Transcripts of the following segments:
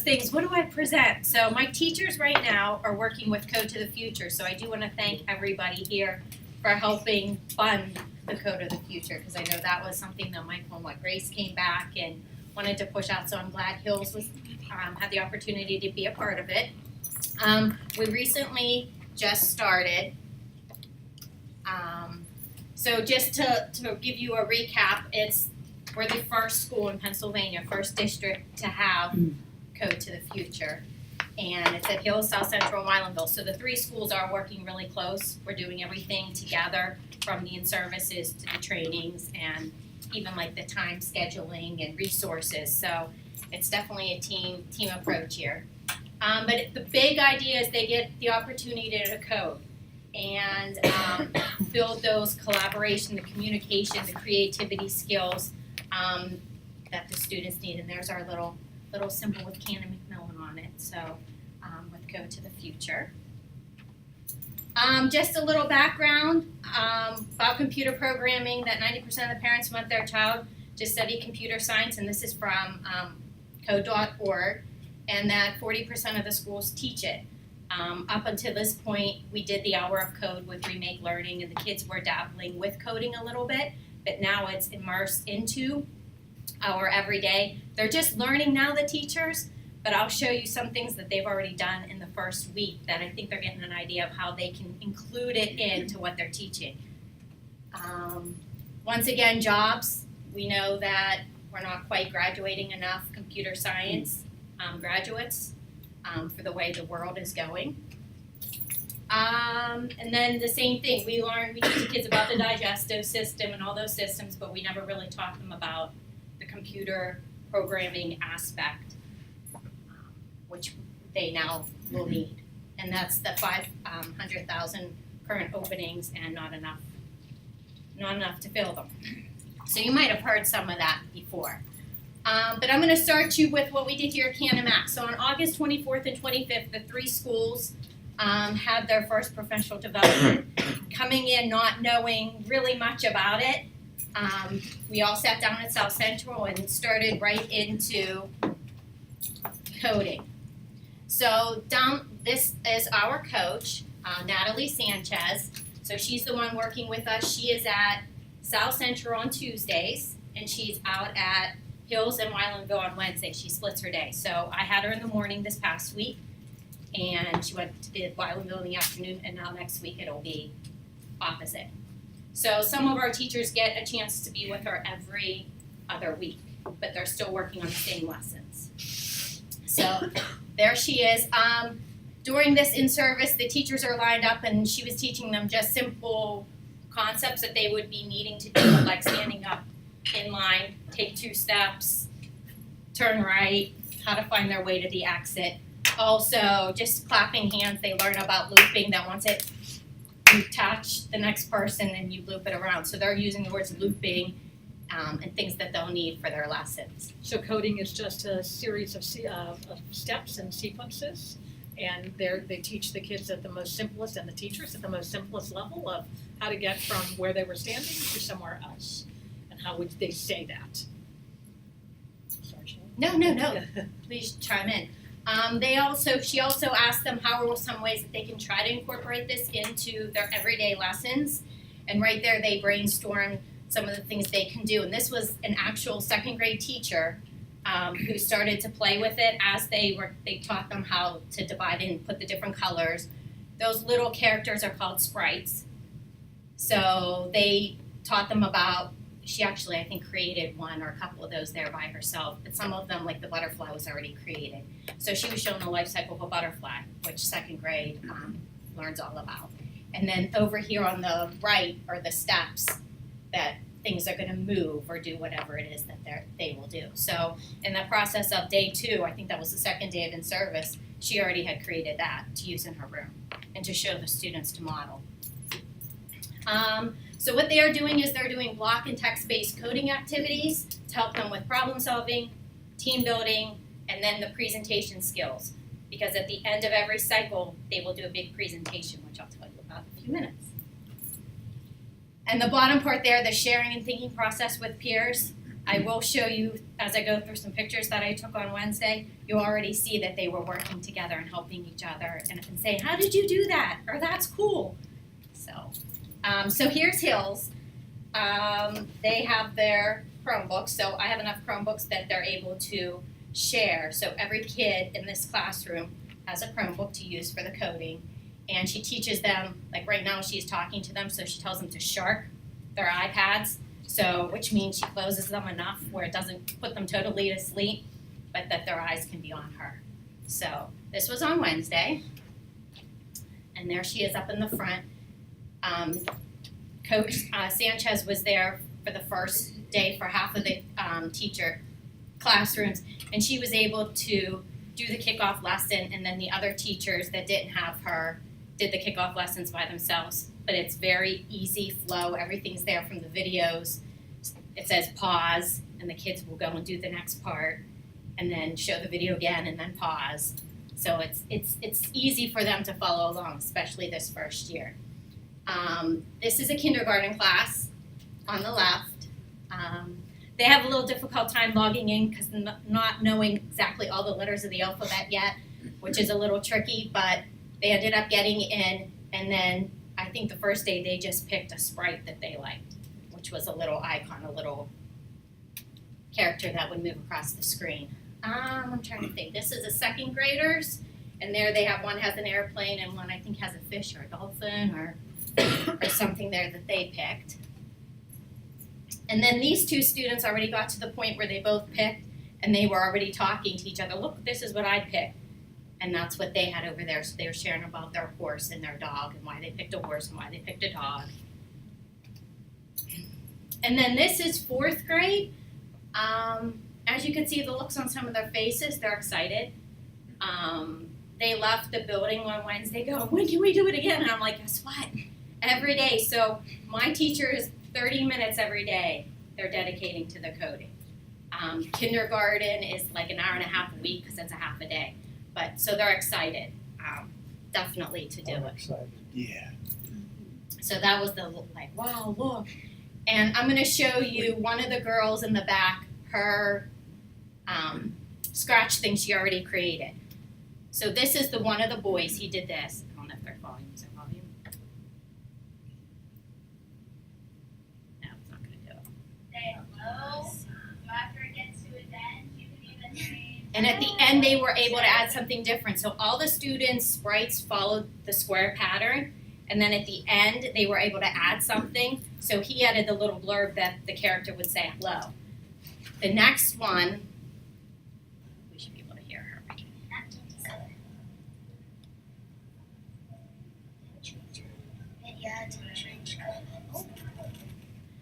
things, what do I present? So my teachers right now are working with Code to the Future, so I do want to thank everybody here for helping fund the Code of the Future, because I know that was something that Michael and Grace came back and wanted to push out, so I'm glad Hills was had the opportunity to be a part of it. We recently just started. So just to give you a recap, we're the first school in Pennsylvania, first district to have Code to the Future. And it's at Hills, South Central, and Weilandville. So the three schools are working really close. We're doing everything together, from the in-services to the trainings and even like the time scheduling and resources. So it's definitely a team approach here. But the big idea is they get the opportunity to code and build those collaboration, the communication, the creativity skills that the students need. And there's our little symbol with Canon-McMillan on it. So with Code to the Future. Just a little background about computer programming, that 90% of the parents want their child to study computer science, and this is from code.org, and that 40% of the schools teach it. Up until this point, we did the hour of code with Remake Learning, and the kids were dabbling with coding a little bit, but now it's immersed into our everyday. They're just learning now, the teachers, but I'll show you some things that they've already done in the first week that I think they're getting an idea of how they can include it into what they're teaching. Once again, jobs. We know that we're not quite graduating enough computer science graduates for the way the world is going. And then the same thing, we teach the kids about the digestive system and all those systems, but we never really taught them about the computer programming aspect, which they now will need. And that's the 500,000 current openings and not enough to fill them. So you might have heard some of that before. But I'm going to start you with what we did here at Canon-Mac. So on August 24th and 25th, the three schools had their first professional development. Coming in not knowing really much about it, we all sat down at South Central and started right into coding. So this is our coach, Natalie Sanchez. So she's the one working with us. She is at South Central on Tuesdays, and she's out at Hills and Weilandville on Wednesday. She splits her day. So I had her in the morning this past week, and she went to Weilandville in the afternoon, and now next week it'll be opposite. So some of our teachers get a chance to be with her every other week, but they're still working on the same lessons. So there she is. During this in-service, the teachers are lined up, and she was teaching them just simple concepts that they would be needing to do, like standing up in line, take 2 steps, turn right, how to find their way to the exit. Also, just clapping hands, they learn about looping, that once you touch the next person and you loop it around. So they're using the words looping and things that they'll need for their lessons. So coding is just a series of steps and sequences, and they teach the kids at the most simplest, and the teachers at the most simplest level of how to get from where they were standing to somewhere else, and how would they say that. Sorry, No. Please chime in. She also asked them how are some ways that they can try to incorporate this into their everyday lessons, and right there they brainstormed some of the things they can do. And this was an actual second grade teacher who started to play with it as they taught them how to divide and put the different colors. Those little characters are called sprites. So they taught them about, she actually I think created one or a couple of those there by herself, but some of them, like the butterfly, was already created. So she was showing the life cycle of a butterfly, which second grade learns all about. And then over here on the right are the steps that things are going to move or do whatever it is that they will do. So in the process of day 2, I think that was the second day of in-service, she already had created that to use in her room and to show the students to model. So what they are doing is they're doing block and text-based coding activities to help them with problem solving, team building, and then the presentation skills. Because at the end of every cycle, they will do a big presentation, which I'll tell you about in a few minutes. And the bottom part there, the sharing and thinking process with peers. I will show you, as I go through some pictures that I took on Wednesday, you'll already see that they were working together and helping each other and saying, how did you do that? Or that's cool. So here's Hills. They have their Chromebooks, so I have enough Chromebooks that they're able to share. So every kid in this classroom has a Chromebook to use for the coding. And she teaches them, like right now she's talking to them, so she tells them to shark their iPads. So, which means she closes them enough where it doesn't put them totally to sleep, but that their eyes can be on her. So, this was on Wednesday. And there she is up in the front. Coach Sanchez was there for the first day for half of the teacher classrooms, and she was able to do the kickoff lesson, and then the other teachers that didn't have her did the kickoff lessons by themselves. But it's very easy flow. Everything's there from the videos. It says pause, and the kids will go and do the next part, and then show the video again, and then pause. So it's easy for them to follow along, especially this first year. This is a kindergarten class on the left. They have a little difficult time logging in because not knowing exactly all the letters of the alphabet yet, which is a little tricky, but they ended up getting in, and then I think the first day they just picked a sprite that they liked, which was a little icon, a little character that would move across the screen. I'm trying to think. This is a second graders, and there they have one has an airplane and one I think has a fish or a dolphin or something there that they picked. And then these two students already got to the point where they both picked, and they were already talking to each other. Look, this is what I picked. And that's what they had over there. So they were sharing about their horse and their dog and why they picked a horse and why they picked a dog. And then this is fourth grade. As you can see the looks on some of their faces, they're excited. They left the building on Wednesday going, when can we do it again? And I'm like, guess what? Every day. So my teacher is 30 minutes every day they're dedicating to the coding. Kindergarten is like an hour and a half a week because it's a half a day. But so they're excited, definitely to do it. Excited. Yeah. So that was the like, wow, look. And I'm going to show you one of the girls in the back, her scratch thing she already created. So this is the one of the boys. He did this. I don't know if their volume is a volume. No, it's not going to do it. Say hello. So after it gets to its end, you can even say. And at the end, they were able to add something different. So all the students' sprites followed the square pattern. And then at the end, they were able to add something. So he added the little blurb that the character would say hello. The next one, we should be able to hear her.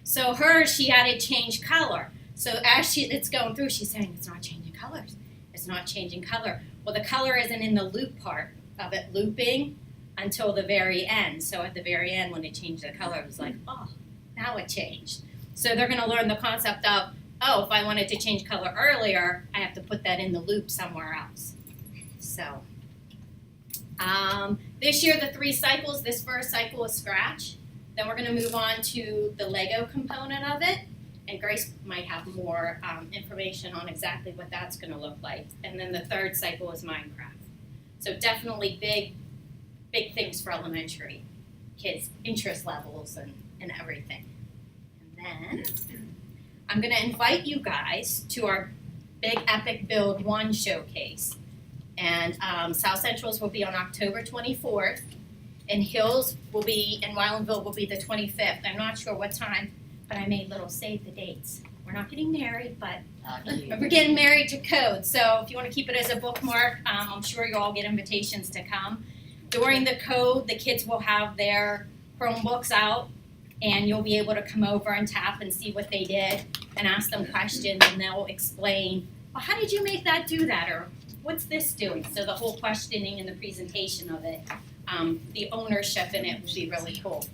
So she added change color. So as it's going through, she's saying it's not changing colors. It's not changing color. Well, the color isn't in the loop part of it looping until the very end. So at the very end, when it changed the color, it was like, oh, now it changed. So they're going to learn the concept of, oh, if I wanted to change color earlier, I have to put that in the loop somewhere else. So this year, the 3 cycles, this first cycle is scratch. Then we're going to move on to the Lego component of it. And Grace might have more information on exactly what that's going to look like. And then the third cycle is Minecraft. So definitely big things for elementary kids, interest levels and everything. And then I'm going to invite you guys to our big Epic Build 1 showcase. And South Central's will be on October 24th. And Hills will be, and Wylandville will be the 25th. I'm not sure what time, but I made little save the dates. We're not getting married, but we're getting married to code. So if you want to keep it as a bookmark, I'm sure you'll all get invitations to come. During the code, the kids will have their Chromebooks out, and you'll be able to come over and tap and see what they did and ask them questions, and they'll explain, well, how did you make that do that? Or what's this doing? So the whole questioning and the presentation of it, the ownership in it will be really cool.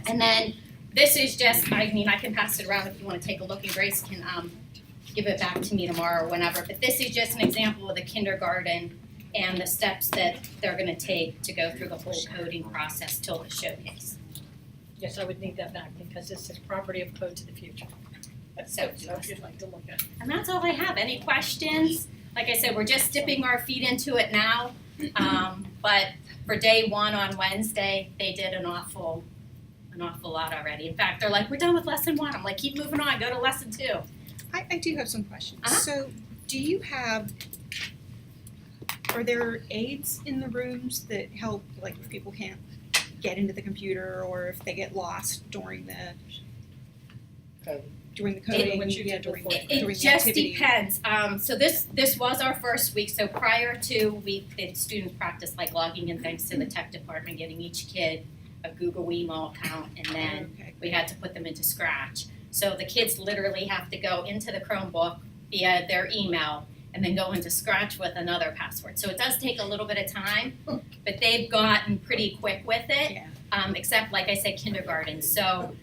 And then this is just, I can pass it around if you want to take a look, and Grace can give it back to me tomorrow or whenever. But this is just an example of the kindergarten and the steps that they're going to take to go through the whole coding process till the showcase. Yes, I would need that back because this is property of Code to the Future. So, if you'd like to look at. and that's all I have. Any questions? Like I said, we're just dipping our feet into it now. But for day one on Wednesday, they did an awful lot already. In fact, they're like, we're done with lesson 1. I'm like, keep moving on, go to lesson 2. I do have some questions. Uh-huh. So, are there aids in the rooms that help, like if people can't get into the computer or if they get lost during the coding, What you did during before. It the just activity? depends. So this was our first week. So prior to the students practiced like logging in things to the tech department, getting each kid a Google email account, and then Okay. we had to put them into Scratch. So the kids literally have to go into the Chromebook via their email and then go into Scratch with another password. So it does take a little bit of time, but they've gotten pretty quick with it, Yeah. except like I said, kindergarten. So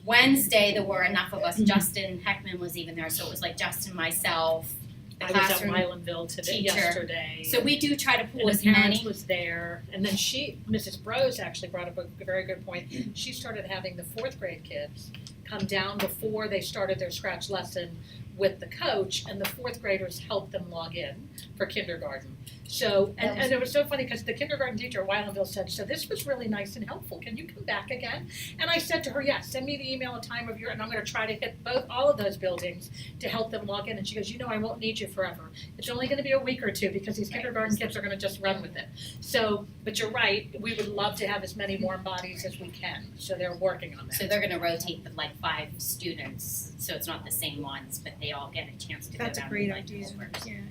Wednesday there were enough of us. Justin Heckman was even there, so it was like Justin, myself, the I was at classroom. Milanville today, teacher. yesterday. So we do try to pull And as the parents many. was there, and then Mrs. Brose actually brought up a very good point. She started having the 4th grade kids come down before they started their Scratch lesson with the coach, and the 4th graders helped them log in for kindergarten. So, and it was so funny because the kindergarten teacher at Weilandville said, so this was really nice and helpful. Can you come back again? And I said to her, yes, send me the email and time of and I'm going to try to hit all of those buildings to help them log in. And she goes, I won't need you forever. It's only going to be a week or 2 because these kindergarten kids are going to just run with it. So, but you're right, we would love to have as many warm bodies as we can. So they're working on that. So they're going to rotate the like 5 students, so it's not the same ones, but they all get a chance to That's go a down great and like idea. over.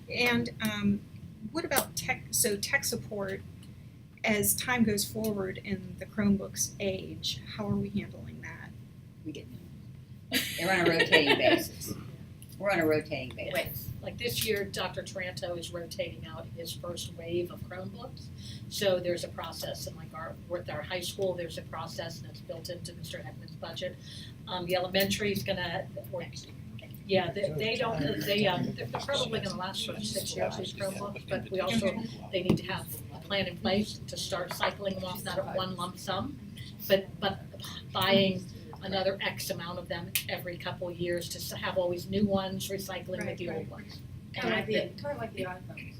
Yeah. And what about tech? So tech support, as time goes forward and the Chromebooks age, how are we handling that? We get They're on a rotating basis. We're on a rotating basis. Wait. Like this year, Dr. Taranto is rotating out his first wave of Chromebooks. So there's a process, and like with our high school, there's a process, and it's built into Mr. Heckman's budget. The elementary is gonna, yeah, they're probably gonna last for 6 years, these Chromebooks, but we also, they need to have a plan in place to start cycling them off, not at one lump sum, but buying another X amount of them every couple of years to have always new ones, recycling with the old ones. And I've been, Kind of like the iPhones.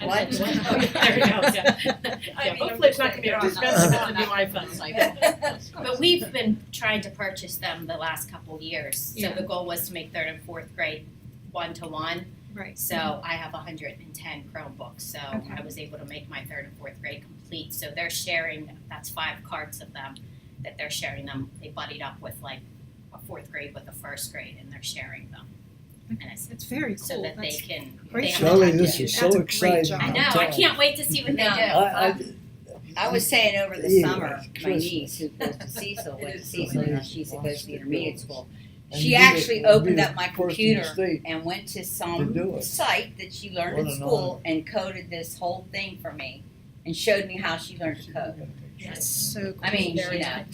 What? Oh, yeah, there you go, yeah. Yeah, hopefully it's not gonna be as expensive as a new iPhone. but we've been trying to purchase them the last couple of years. So Yeah. the goal was to make 3rd and 4th grade 1-to-1. Right. So I have 110 Chromebooks, so Okay. I was able to make my 3rd and 4th grade complete. So they're sharing, that's 5 carts of them that they're sharing them. They buddied up with like a 4th grade with a 1st grade, and they're sharing them. And It's very cool. so that they That's can, great. they have Shelley, time this to is do That's so a great exciting. job. I I'm know, I telling you. can't wait to see what they do. I was saying over the Yeah, summer, my Christmas. niece who goes to Cecil, went to is Cecil, so now she's goes to the intermediate school. And She be actually the- opened be up the my first in the computer state. and went to to do some it. site that she learned What in an school honor. and coded this whole thing for me and showed me how she learned to code. That's so cool. I mean, Very you know, nice.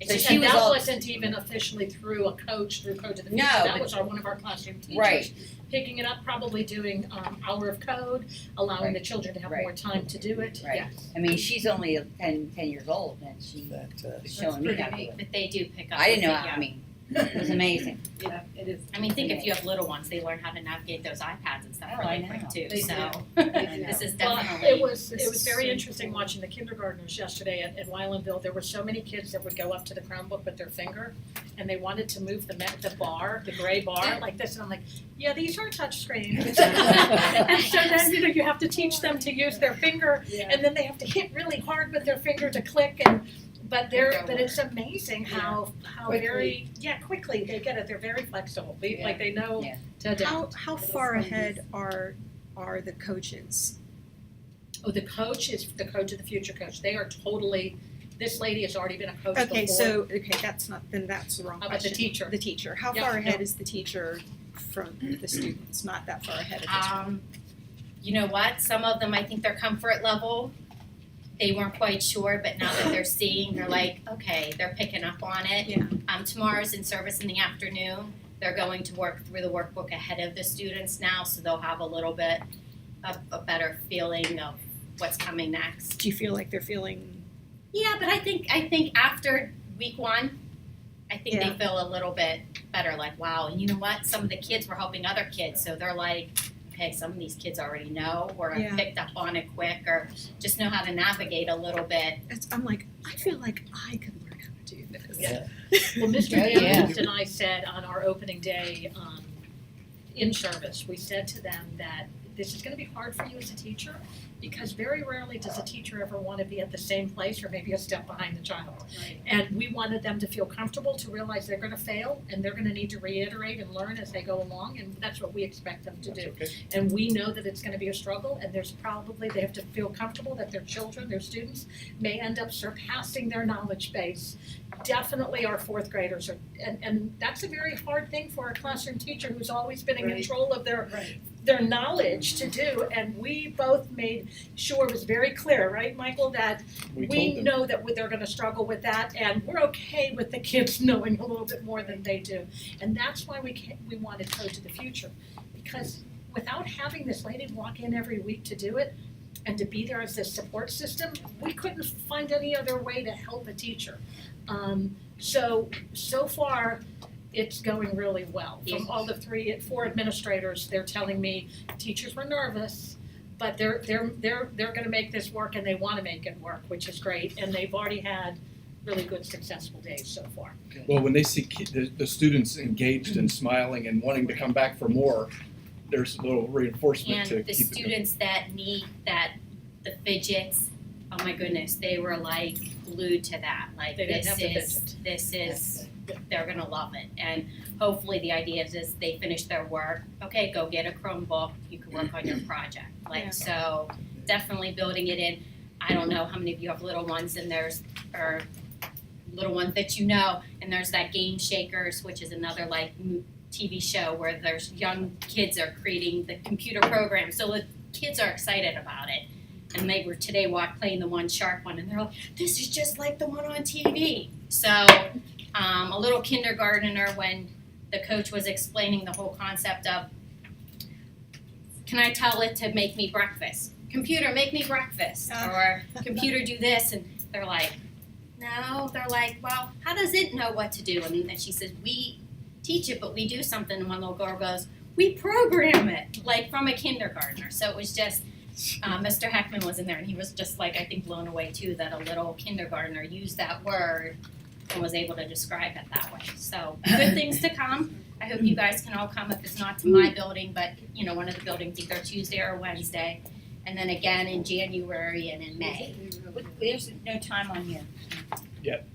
so And she was that all, wasn't even officially through a coach, through Code of the Future. No, That but- was one of our classroom teachers. Right. Picking it up, probably doing hour of code, allowing the Right. children to have Right. more time to do it. Right. Yes. I mean, she's only 10 years old and she Fantastic. was showing me Pretty how to do neat, it. but they do pick up. I didn't know with how, the, I mean, it was amazing. Yeah, it is. I mean, think if you have little ones, they learn how to navigate those iPads and stuff Oh, I really quick know. too, They so. do. This is Well, definitely. it was This very is so interesting cool. watching the kindergartners yesterday at Weilandville. There were so many kids that would go up to the Chromebook with their finger, and they wanted to move the bar, the gray bar, like this, and I'm like, yeah, these are touch screens. And so then, you have to teach them to use their finger, and then they have to hit really hard with their finger to click, but it's amazing how very, quickly they get it. They're very flexible. Like they know Yeah. to adapt. How far ahead are the coaches? Oh, the coach is the coach of the future coach. They are totally, this lady has already been a coach Okay, before. that's the wrong How about question. the teacher? The teacher. How Yeah, far ahead yeah. is the teacher from the students? Not that far ahead at this point. You know what, some of them, I think their comfort level, they weren't quite sure, but now that they're seeing, they're like, okay, they're picking up on it. Yeah. Tomorrow's in service in the afternoon, they're going to work through the workbook ahead of the students now, so they'll have a little bit of a better feeling of what's coming next. Do you feel like they're feeling? Yeah, but I think after week 1, I think Yeah. they feel a little bit better better, like, wow, and you know what, some of the kids were helping other kids, so they're like, okay, some of these kids already know or have Yeah. picked up on it quick or just know how to navigate a little bit. I'm like, I feel like I could learn how to do this. Yeah. Well, Mr. Daniels and I said on our opening day in service, we said to them that this is going to be hard for you as a teacher because very rarely does a teacher ever want to be at the same place or maybe a step behind the child. Right. And we wanted them to feel comfortable to realize they're going to fail and they're going to need to reiterate and learn as they go along, and that's what we expect them to do. Okay. And we know that it's going to be a struggle, and they have to feel comfortable that their children, their students, may end up surpassing their knowledge base. Definitely our fourth graders are, and that's a very hard thing for a classroom teacher who's always been in Right. control of their knowledge to do, and we both made sure it was very clear, right, Michael, that We we told them. know that they're gonna struggle with that, and we're okay with the kids knowing a little bit more than they do. And that's why we wanted Code to the Future, because without having this lady walk in every week to do it, and to be there as this support system, we couldn't find any other way to help a teacher. So far, it's going really well. From all the four administrators, they're telling me teachers were nervous, but they're gonna make this work and they wanna make it work, which is great, and they've already had really good successful days so far. Well, when they see the students engaged and smiling and wanting to come back for more, there's a little reinforcement to And the keep it going. students that need the fidgets, oh my goodness, they were like glued to that. Like They didn't have to this is they're gonna love it. And hopefully the idea is they finish their work, okay, go get a Chromebook, you can work on your project. Like Yeah. so definitely building it in. I don't know how many of you have little ones and or little ones that you know, and there's that Game Shakers, which is another like TV show where there's young kids are creating the computer program. So the kids are excited about it. And they were today playing the one shark one, and they're like, this is just like the one on TV. So a little kindergartner, when the coach was explaining the whole concept of, can I tell it to make me breakfast? Computer, make me breakfast. Or computer, do this. And they're like, no. They're like, well, how does it know what to do? And then she says, we teach it, but we do something. And one little girl goes, we program it, like from a kindergartner. So it was just, Mr. Heckman was in there, and he was just like, I think, blown away too that a little kindergartner used that word and was able to describe it that way. So good things to come. I hope you guys can all come if it's not to my building, but one of the buildings, either Tuesday or Wednesday, and then again in January and in May. There's no time on here.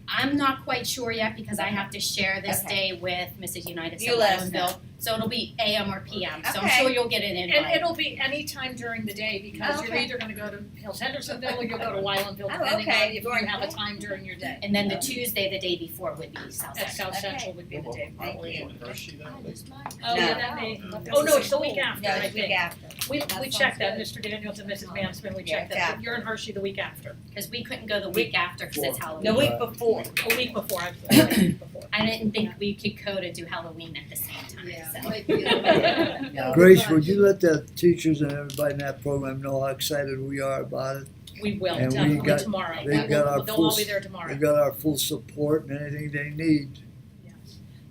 I'm not quite sure yet because I have to share this Okay. day with Mrs. United You let us know. Bill. So it'll be AM or PM. So I'm Okay. sure you'll get an And invite. it'll be any time during the day because you're Okay. either gonna go to Hills-Hendersonville or you'll go to Wylandville, Oh, depending okay. on if you have a time during your day. And then the Tuesday, the day before, would be South At Central. South Central would be the day. Thank probably. you. Oh, yeah, that may, oh, no, it's the week after, No, I it's the week think. after. We sounds checked that, good. Mr. Daniels and Mrs. Mansman, we Yeah, checked it's that, after. you're in Hershey the week after, Because we couldn't go the week after because it's Halloween. The week before. a week before, a week before. I didn't think we could go to do Halloween at the same time, so. Grace, would you let the teachers and everybody in that program know how excited we are about it? We will, And we definitely got- tomorrow, they've got our they'll full all be there tomorrow. They've got our full support and anything they need.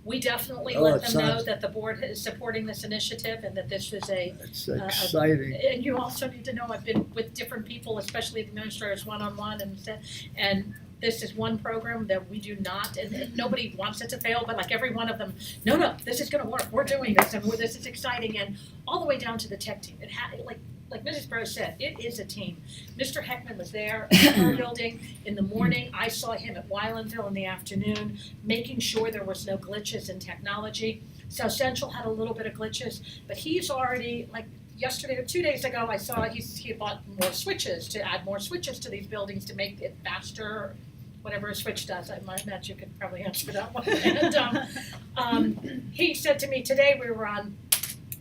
We definitely Oh, let it them know sounds- that the board is supporting this initiative and that this is It's exciting. and you also need to know, I've been with different people, especially administrators one-on-one, and this is one program that we do not, and nobody wants it to fail, but like every one of them, no, this is gonna work, we're doing this, and this is exciting, and all the way down to the tech team. Like Mrs. Bro said, it is a team. Mr. Heckman was there at our building in the morning. I saw him at Wylandville in the afternoon, making sure there was no glitches in technology. South Central had a little bit of glitches, but he's already, like yesterday or 2 days ago, I saw he bought more switches to add more switches to these buildings to make it faster, whatever a switch does. I might bet you could probably answer that one. And he said to me today,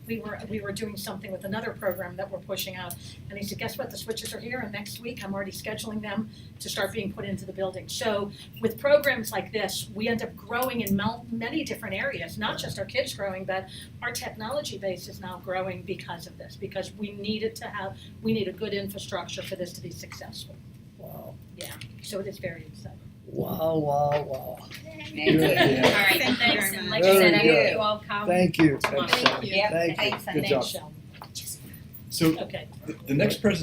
we were doing something with another program that we're pushing out, and he said, guess what, the switches are here, and next week I'm already scheduling them to start being put into the building. So with programs like this, we end up growing in many different areas, not just our kids growing, but our technology base is now growing because of this, because we need a good infrastructure for this to be successful. Wow. So it is very exciting. Wow, wow, wow. Maybe. Yeah. All right, Thank you thanks, very and much. like I said, I Very hope you all come. Thank you. tomorrow. Thank you. Yep, Thank you. thanks, Good Sunday. job. Michelle. So Okay. the next presentation